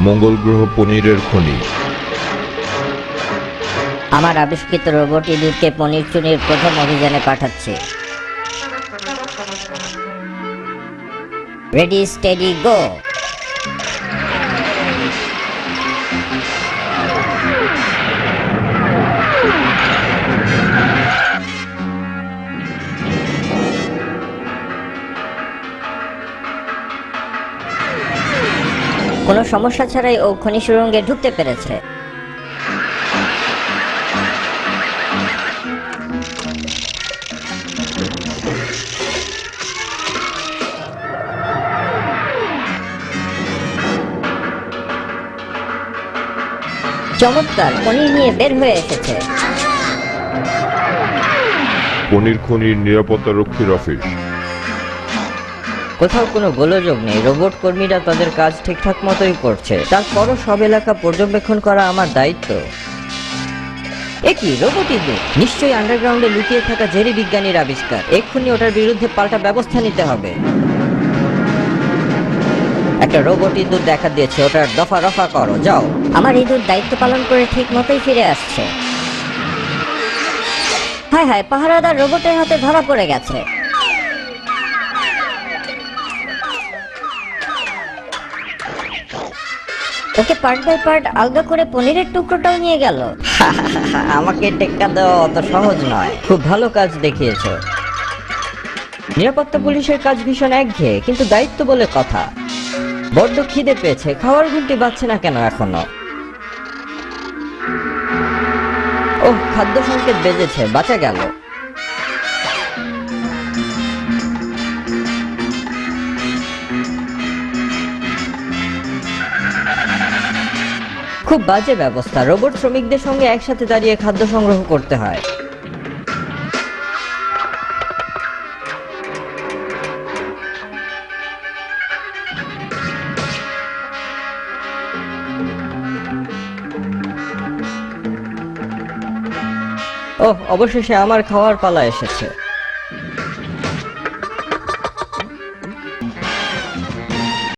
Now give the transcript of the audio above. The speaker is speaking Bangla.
মঙ্গল গ্রহ পনিরের খনি। আমার আবিষ্কৃত রোবট ইঁদুরকে পনির চুরির প্রথম অভিযানে পাঠাচ্ছি। Ready steady go. কোনো সমস্যা ছাড়াই ও খনি সুড়ঙ্গে ঢুকতে পেরেছে। চমৎকার, পনির নিয়ে বের হয়ে এসেছে। পনির খনির নিরাপত্তা রক্ষীর অফিস। কোথাও কোনো গোলযোগ নেই, রোবট কর্মীরা তাদের কাজ ঠিকঠাক মতোই করছে। তারপরও সব এলাকা পর্যবেক্ষণ করা আমার দায়িত্ব। এ কি রোবট ইঁদুর? নিশ্চয়ই আন্ডারগ্রাউন্ডে লুকিয়ে থাকা জেরি বিজ্ঞানীর আবিষ্কার। এক্ষুনি ওটার বিরুদ্ধে পাল্টা ব্যবস্থা নিতে হবে। একটা রোবট ইঁদুর দেখা দিয়েছে, ওটার দফা রফা করো, যাও। আমার ইঁদুর দায়িত্ব পালন করে ঠিক মতোই ফিরে আসছে। হায় হায়, পাহারাদার রোবটের হাতে ধরা পড়ে গেছে। ওকে পার্ট বাই পার্ট আলগা করে পনিরের টুকরোটাও নিয়ে গেল। আমাকে টেক্কা দেওয়া অত সহজ নয়। খুব ভালো কাজ দেখিয়েছো। নিরাপত্তা পুলিশের কাজ ভীষণ একঘেয়ে, কিন্তু দায়িত্ব বলে কথা। বড্ড খিদে পেয়েছে, খাওয়ার ঘুমটি বাজছে না কেন এখনো? ওহ, খাদ্য সংকেত বেজেছে, বাঁচা গেল। খুব বাজে ব্যবস্থা। রোবট শ্রমিকদের সঙ্গে একসাথে দাঁড়িয়ে খাদ্য সংগ্রহ করতে হয়। ওহ, অবশেষে আমার খাওয়ার পালা এসেছে।